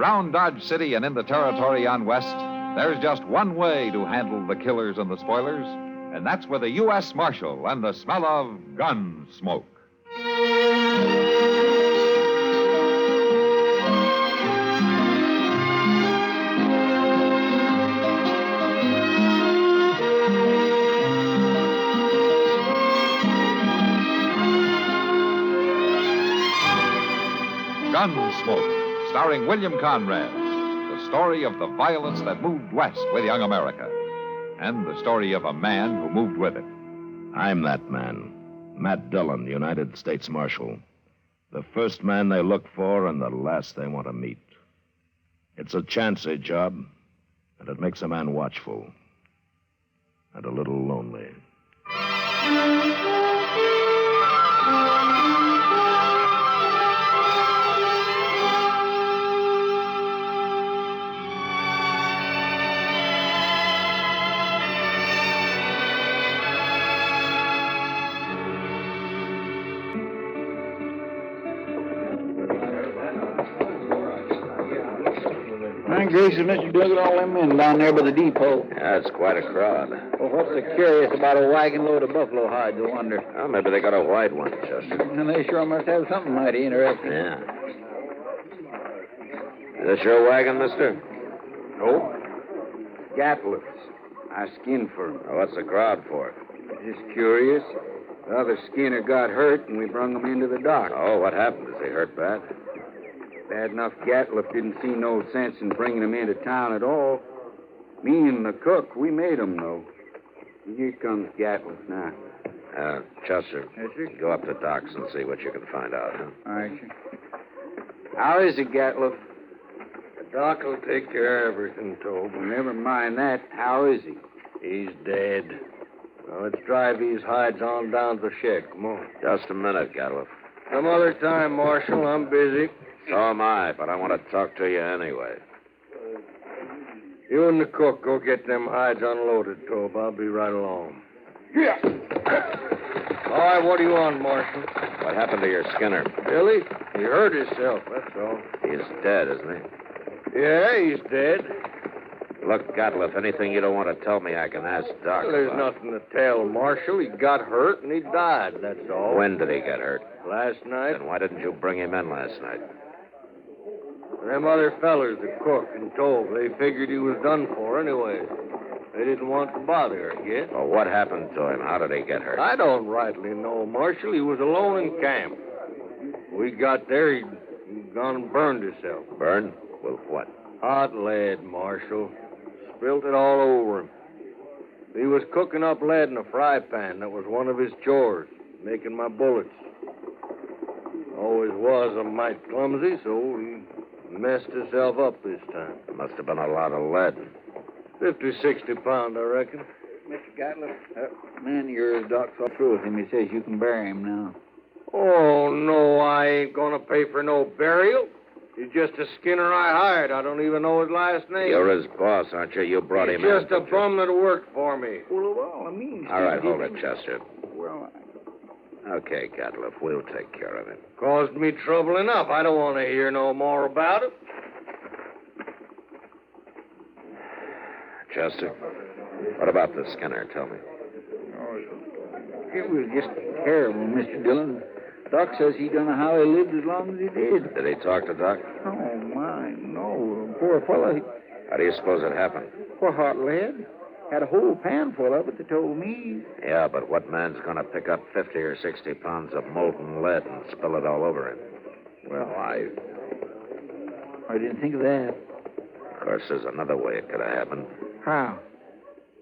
Around Dodge City and in the territory on West, there's just one way to handle the killers and the spoilers, and that's with a U.S. Marshal and the smell of Gunsmoke. Gunsmoke, starring William Conrad, the story of the violence that moved west with young America, and the story of a man who moved with it. I'm that man, Matt Dillon, United States Marshal. The first man they look for and the last they want to meet. It's a chancy job, and it makes a man watchful and a little lonely. My gracious, Mr. Dillon, all them men down there by the depot. Yeah, it's quite a crowd. Well, what's so curious about a wagon load of buffalo hides, I wonder? Well, maybe they got a white one, Chester. And they sure must have something mighty interesting. Yeah. Is this your wagon, mister? No. Gatliff's. I skinned for him. Oh, what's the crowd for? Just curious. The other skinner got hurt, and we brung him into the dock. Oh, what happened? Is he hurt bad? Bad enough Gatliff didn't see no sense in bringing him into town at all. Me and the cook, we made him, though. Here comes Gatliff now. Chester, Yes, sir? go up to Doc's and see what you can find out, huh? All right, sir. How is it, Gatliff? The doc will take care of everything, Tobe. Well, never mind that. How is he? He's dead. Now, let's drive these hides on down to the shed. Come on. Just a minute, Gatliff. Some other time, Marshal. I'm busy. So am I, but I want to talk to you anyway. You and the cook go get them hides unloaded, Tobe. I'll be right along. Yeah. All right, what do you want, Marshal? What happened to your Skinner? Billy? He hurt himself, that's all. He's dead, isn't he? Yeah, he's dead. Look, Gatliff, anything you don't want to tell me, I can ask Doc. Well, there's about. nothing to tell, Marshal. He got hurt and he died, that's all. When did he get hurt? Last night. Then why didn't you bring him in last night? Them other fellers, the cook and Tobe, they figured he was done for anyway. They didn't want to bother, I guess. Well, what happened to him? How did he get hurt? I don't rightly know, Marshal. He was alone in camp. We got there, he'd gone and burned himself. Burned? With what? Hot lead, Marshal. Spilt it all over him. He was cooking up lead in a fry pan. That was one of his chores, making my bullets. Always was a mite clumsy, so he messed himself up this time. There must have been a lot of lead. 50, 60 pound, I reckon. Mr. Gatliff, that man of yours, Doc, saw through with him. He says you can bury him now. Oh, no, I ain't gonna pay for no burial. He's just a skinner I hired. I don't even know his last name. You're his boss, aren't you? You brought He's him in. just a bum that worked for me. Well, all I mean... All right, hold it, Chester. Well, Okay, Gatliff, we'll take care of him. Caused me trouble enough. I don't want to hear no more about it. Chester, what about the Skinner? Tell me. it was just terrible, Mr. Dillon. Doc says he don't know how he lived as long as he did. Did he talk to Doc? Oh, my, no. Poor fellow. How do you suppose it happened? Poor hot lead. Had a whole pan full of it, they told me. Yeah, but what man's going to pick up 50 or 60 pounds of molten lead and spill it all over him? Well, I didn't think of that. Of course, there's another way it could have happened. How?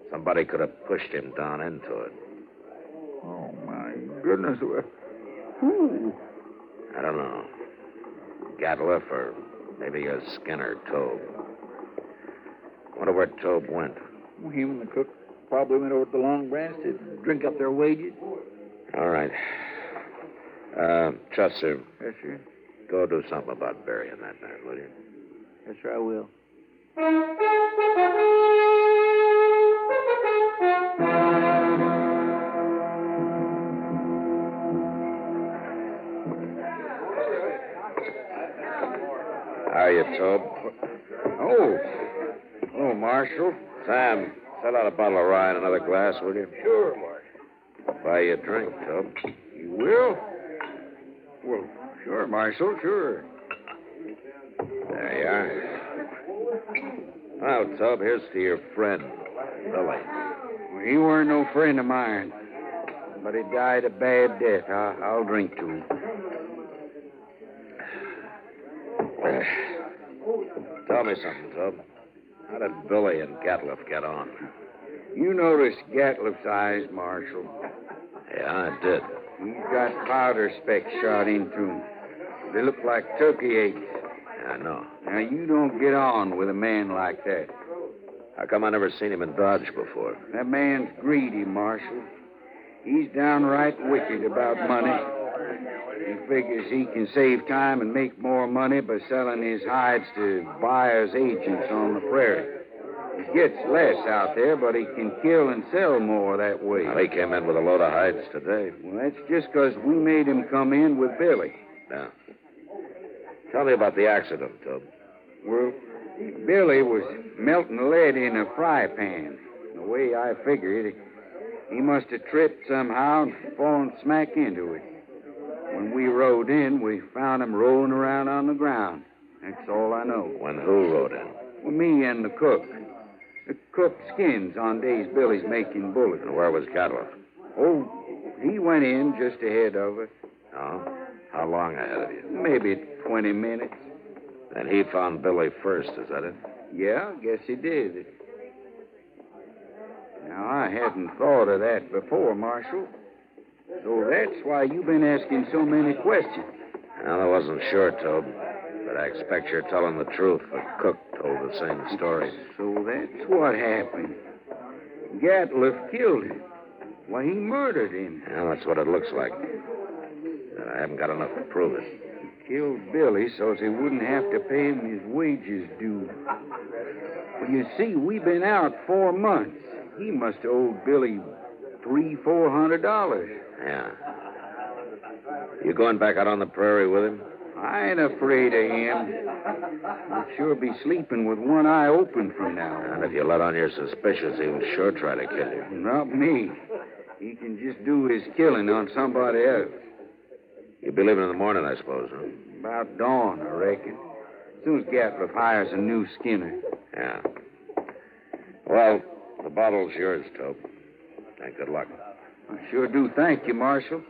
Somebody could have pushed him down into it. Oh, my goodness. Who? I don't know. Gatliff or maybe a Skinner, Tobe. Wonder where Tobe went. Well, him and the cook probably went over to the Long Branch to drink up their wages. All right. Chester, Yes, sir. go do something about burying that man, will you? Yes, sir, I will. How are you, Tobe? Marshal. Sam, set out a bottle of rye and another glass, will you? Sure, Marshal. Buy you a drink, Tub. You will? Well, sure, Marshal, sure. There you are. Well, Tub, here's to your friend, Billy. Well, he weren't no friend of mine, but he died a bad death. I'll drink to him. Tell me something, Tub. How did Billy and Gatliff get on? You noticed Gatliff's eyes, Marshal. Yeah, I did. He's got powder specks shot into him. They look like turkey eggs. Yeah, I know. Now, you don't get on with a man like that. How come I never seen him in Dodge before? That man's greedy, Marshal. He's downright wicked about money. He figures he can save time and make more money by selling his hides to buyers' agents on the prairie. He gets less out there, but he can kill and sell more that way. Well, he came in with a load of hides today. Well, that's just because we made him come in with Billy. Yeah. Tell me about the accident, Tub. Well, Billy was melting lead in a fry pan. The way I figure it, he must have tripped somehow and fallen smack into it. When we rode in, we found him rolling around on the ground. That's all I know. When who rode in? Well, me and the cook. The cook skins on days Billy's making bullets. And where was Gatliff? Oh, he went in just ahead of us. Oh? How long ahead of you? Maybe 20 minutes. And he found Billy first, is that it? Yeah, guess he did. Now, I hadn't thought of that before, Marshal. So that's why you've been asking so many questions. Well, I wasn't sure, Tub. But I expect you're telling the truth. The cook told the same story. So that's what happened. Gatliff killed him. Why, he murdered him. Yeah, that's what it looks like. But I haven't got enough to prove it. He killed Billy so's he wouldn't have to pay him his wages due. Well, you see, we've been out 4 months. He must have owed Billy $300-400. Yeah. You going back out on the prairie with him? I ain't afraid of him. He'll sure be sleeping with one eye open from now on. And if you let on your suspicions, he'll sure try to kill you. Not me. He can just do his killing on somebody else. You'll be leaving in the morning, I suppose, huh? About dawn, I reckon. As soon as Gatliff hires a new skinner. Yeah. Well, the bottle's yours, Tope. And good luck. I sure do thank you, Marshal.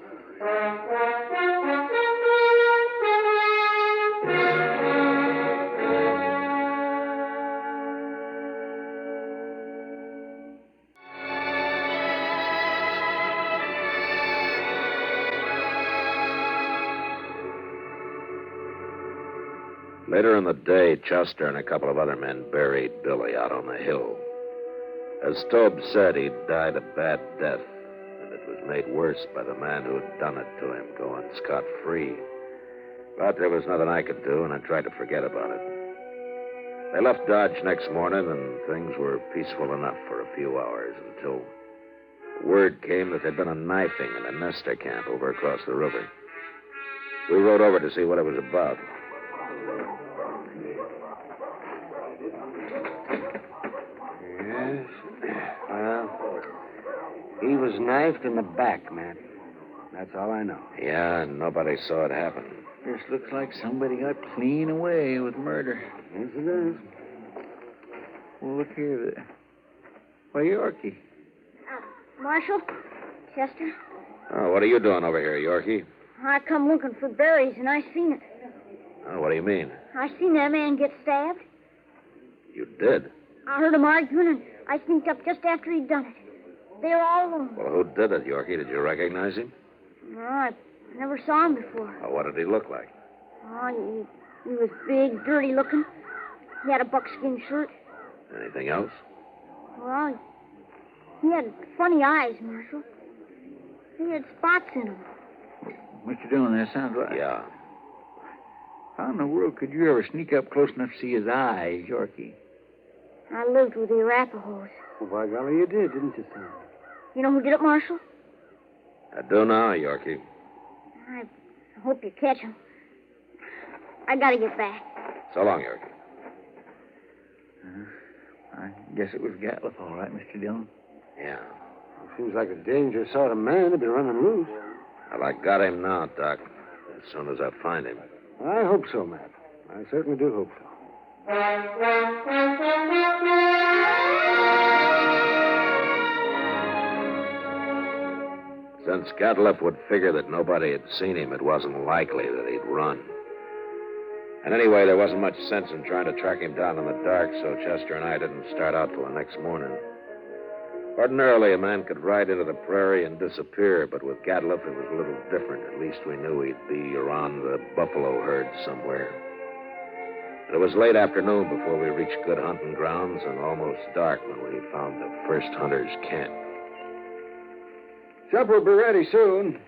Later in the day, Chester and a couple of other men buried Billy out on the hill. As Tobe said, he'd died a bad death, and it was made worse by the man who had done it to him, going scot-free. But there was nothing I could do, and I tried to forget about it. They left Dodge next morning, and things were peaceful enough for a few hours until word came that there'd been a knifing in a Nestor camp over across the river. We rode over to see what it was about. Yes. Well, he was knifed in the back, Matt. That's all I know. Yeah, and nobody saw it happen. This looks like somebody got clean away with murder. Yes, it is. Well, look here. Why, Yorkie. Marshal? Chester? Oh, what are you doing over here, Yorkie? I come looking for berries, and I seen it. Oh, what do you mean? I seen that man get stabbed. You did? I heard him arguing, and I sneaked up just after he'd done it. They were all alone. Well, who did it, Yorkie? Did you recognize him? No, I never saw him before. Oh, what did he look like? Oh, he was big, dirty looking. He had a buckskin shirt. Anything else? Well, he had funny eyes, Marshal. He had spots in them. What you doing there? Sounds like... Yeah. How in the world could you ever sneak up close enough to see his eyes, Yorkie? I lived with the Arapahoes. Well, by golly, you did, didn't you, Sam? You know who did it, Marshal? I do now, Yorkie. I hope you catch him. I gotta get back. So long, Yorkie. I guess it was Gatliff, all right, Mr. Dillon. Yeah. Seems like a dangerous sort of man to be running loose. Well, I got him now, Doc. As soon as I find him. I hope so, Matt. I certainly do hope so. Since Gatliff would figure that nobody had seen him, it wasn't likely that he'd run. And anyway, there wasn't much sense in trying to track him down in the dark, so Chester and I didn't start out till the next morning. Ordinarily, a man could ride into the prairie and disappear, but with Gatliff, it was a little different. At least we knew he'd be around the buffalo herd somewhere. It was late afternoon before we reached good hunting grounds and almost dark when we found the first hunter's camp. Supper will be ready soon.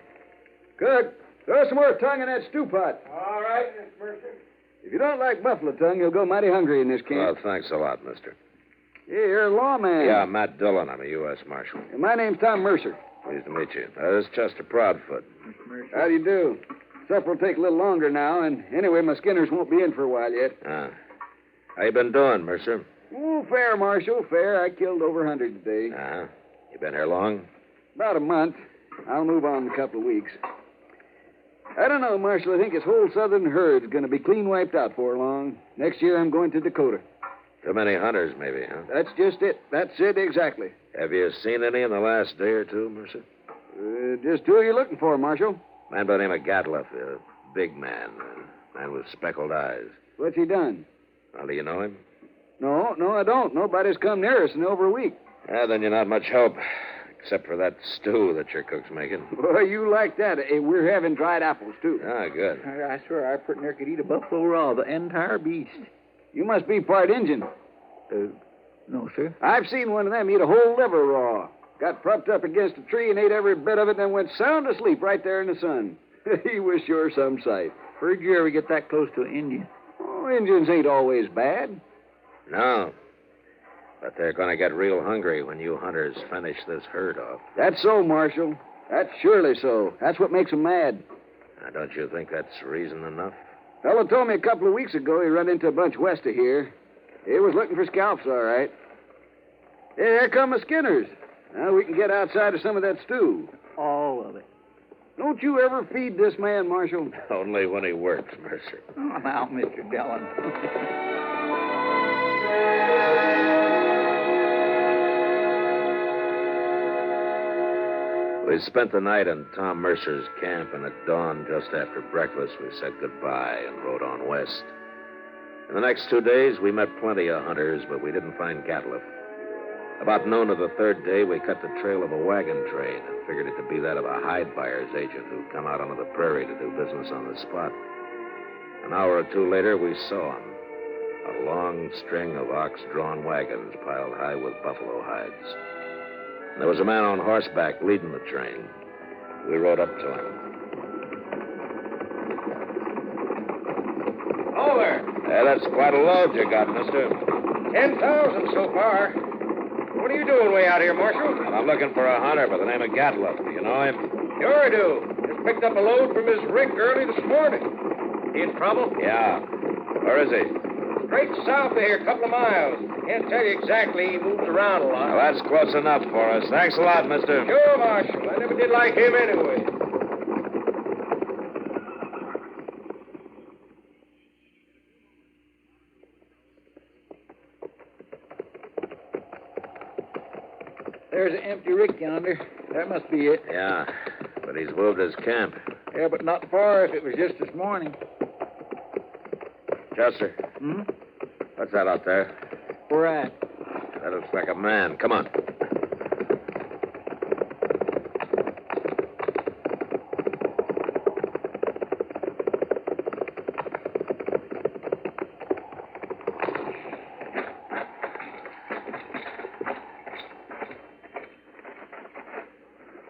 Cook, throw some more tongue in that stew pot. All right, Miss Mercer. If you don't like buffalo tongue, you'll go mighty hungry in this camp. Well, thanks a lot, mister. Yeah, you're a lawman. Yeah, Matt Dillon. I'm a U.S. Marshal. And my name's Tom Mercer. Pleased to meet you. This is Chester Proudfoot. How do you do? Supper will take a little longer now, and anyway, my skinners won't be in for a while yet. How you been doing, Mercer? Oh, fair, Marshal, fair. I killed over 100 today. You been here long? About a month. I'll move on in a couple of weeks. I don't know, Marshal. I think this whole southern herd's going to be clean wiped out before long. Next year, I'm going to Dakota. Too many hunters, maybe, huh? That's just it. That's it exactly. Have you seen any in the last day or two, Mercer? Just who are you looking for, Marshal? Man by the name of Gatliff, a big man. A man with speckled eyes. What's he done? Well, do you know him? No, I don't. Nobody's come near us in over a week. Yeah, then you're not much help. Except for that stew that your cook's making. Boy, you like that. Hey, we're having dried apples, too. Ah, good. I swear I pretty near could eat a buffalo raw, the entire beast. You must be part Injun. No, sir. I've seen one of them eat a whole liver raw. Got propped up against a tree and ate every bit of it, then went sound asleep right there in the sun. He was sure some sight. Where'd you ever get that close to an Indian? Oh, Indians ain't always bad. No. But they're going to get real hungry when you hunters finish this herd off. That's so, Marshal. That's surely so. That's what makes them mad. Now, don't you think that's reason enough? Fellow told me a couple of weeks ago he run into a bunch west of here. He was looking for scalps, all right. Hey, here come the Skinners. Now we can get outside of some of that stew. All of it. Don't you ever feed this man, Marshal? Only when he works, Mercer. Oh, now, Mr. Dillon. We spent the night in Tom Mercer's camp, and at dawn, just after breakfast, we said goodbye and rode on west. In the next 2 days, we met plenty of hunters, but we didn't find Gatliff. About noon of the third day, we cut the trail of a wagon train and figured it to be that of a hide buyer's agent who'd come out onto the prairie to do business on the spot. An hour or two later, we saw him. A long string of ox-drawn wagons piled high with buffalo hides. And there was a man on horseback leading the train. We rode up to him. Oh, there. Hey, that's quite a load you got, mister. 10,000 so far. What are you doing way out here, Marshal? Well, I'm looking for a hunter by the name of Gatliff. Do you know him? Sure I do. Just picked up a load from his rig early this morning. He in trouble? Yeah. Where is he? Straight south of here, a couple of miles. Can't tell you exactly. He moves around a lot. Well, that's close enough for us. Thanks a lot, mister. Sure, Marshal. I never did like him anyway. There's an empty rick yonder. That must be it. Yeah, but he's moved his camp. Yeah, but not far if it was just this morning. Chester. What's that out there? Where at? That looks like a man. Come on.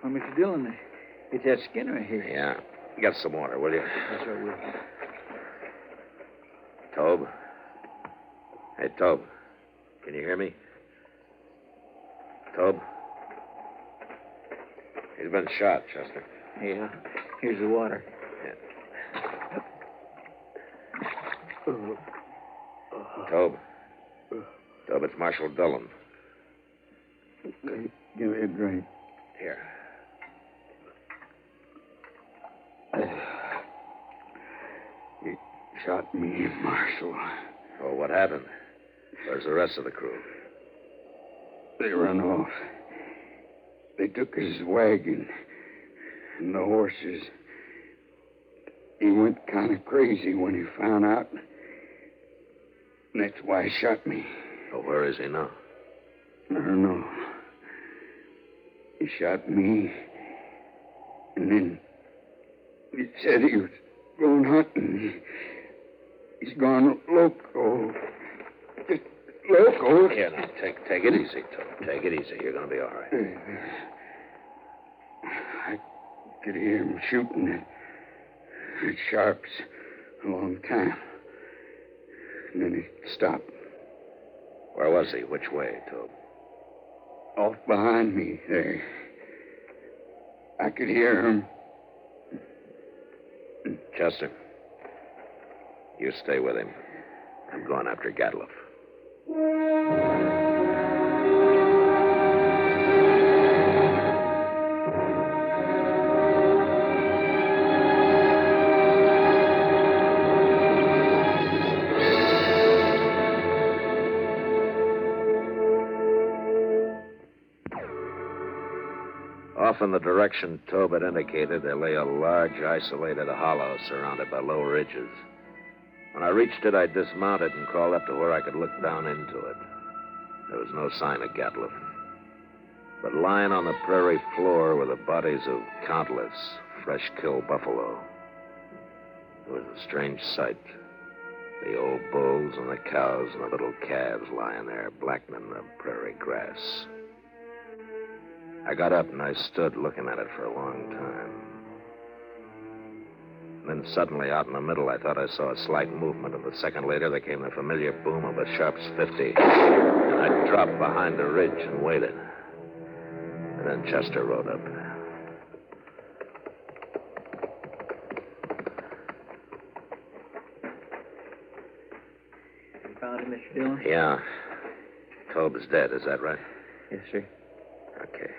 Well, Mr. Dillon, it's that Skinner here. Yeah. Get some water, will you? Yes, I will. Tobe. Hey, Tobe. Can you hear me? Tobe? He's been shot, Chester. Yeah. Here's the water. Tobe. Tob, it's Marshal Dillon. Give me a drink. Here. He shot me, Marshal. Oh, what happened? Where's the rest of the crew? They run off. They took his wagon and the horses. He went kind of crazy when he found out. And that's why he shot me. Oh, where is he now? I don't know. He shot me. And then he said he was going hunting. He's gone loco. Just loco. Here, now, take it easy, Tob. Take it easy. You're going to be all right. I could hear him shooting at sharps a long time. And then he stopped. Where was he? Which way, Tob? Off behind me there. I could hear him. Chester, you stay with him. I'm going after Gatliff. Off in the direction Tob had indicated, there lay a large, isolated hollow surrounded by low ridges. When I reached it, I dismounted and crawled up to where I could look down into it. There was no sign of Gatliff. But lying on the prairie floor were the bodies of countless fresh-killed buffalo. It was a strange sight. The old bulls and the cows and the little calves lying there, blackening the prairie grass. I got up and I stood looking at it for a long time. Then suddenly, out in the middle, I thought I saw a slight movement, and a second later, there came the familiar boom of a Sharp's 50. And I dropped behind the ridge and waited. And then Chester rode up. You found him, Mr. Dillon? Yeah. Tob is dead, is that right? Yes, sir. Okay.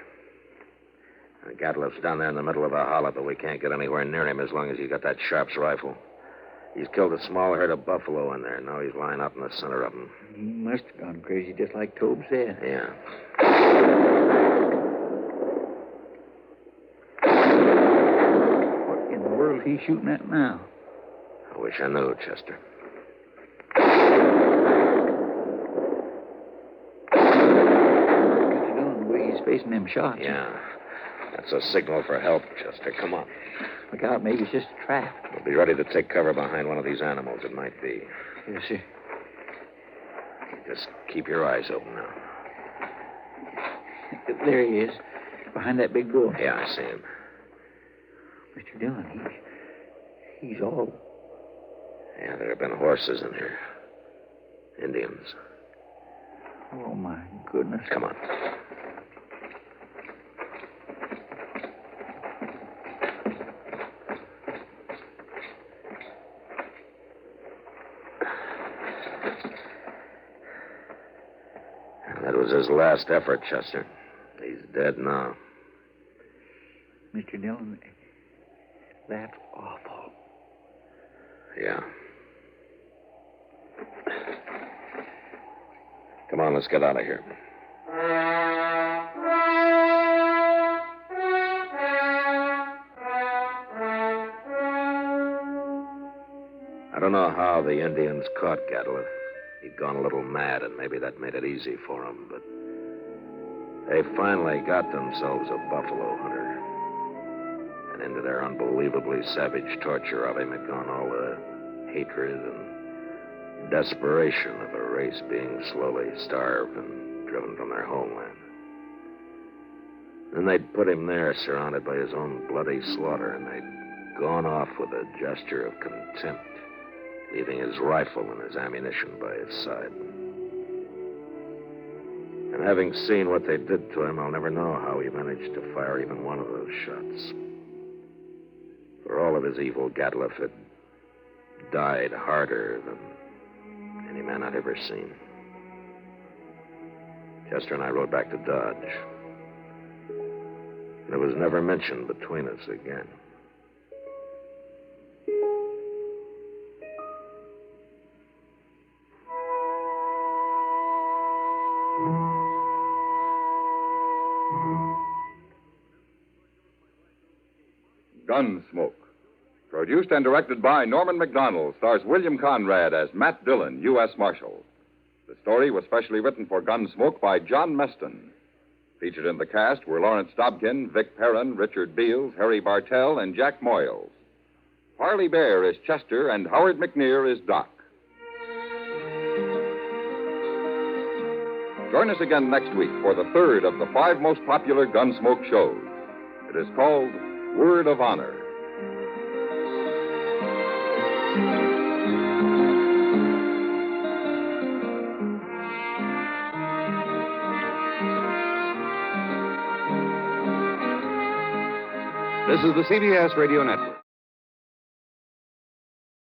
Gatliff's down there in the middle of the hollow, but we can't get anywhere near him as long as he's got that Sharp's rifle. He's killed a small herd of buffalo in there. Now he's lying out in the center of them. He must have gone crazy, just like Tob said. Yeah. What in the world is he shooting at now? I wish I knew, Chester. Mr. Dillon, the way he's facing them shots. Yeah. That's a signal for help, Chester. Come on. Look out, maybe it's just a trap. We'll be ready to take cover behind one of these animals. It might be. Yes, sir. Just keep your eyes open now. There he is, behind that big bull. Yeah, I see him. Mr. Dillon, he's all... Yeah, there have been horses in here. Indians. Oh, my goodness. Come on. That was his last effort, Chester. He's dead now. Mr. Dillon, that's awful. Yeah. Come on, let's get out of here. I don't know how the Indians caught Gatliff. He'd gone a little mad, and maybe that made it easy for him, but they finally got themselves a buffalo hunter. And into their unbelievably savage torture of him had gone all the hatred and desperation of a race being slowly starved and driven from their homeland. Then they'd put him there, surrounded by his own bloody slaughter, and they'd gone off with a gesture of contempt, leaving his rifle and his ammunition by his side. And having seen what they did to him, I'll never know how he managed to fire even one of those shots. For all of his evil, Gatliff had died harder than any man I'd ever seen. Chester and I rode back to Dodge. And it was never mentioned between us again. Gunsmoke. Produced and directed by Norman Macdonnell, stars William Conrad as Matt Dillon, U.S. Marshal. The story was specially written for Gunsmoke by John Meston. Featured in the cast were Lawrence Dobkin, Vic Perrin, Richard Beals, Harry Bartell, and Jack Moyles. Parley Bear is Chester, and Howard McNear is Doc. Join us again next week for the third of the 5 most popular Gunsmoke shows. It is called Word of Honor. This is the CBS Radio Network.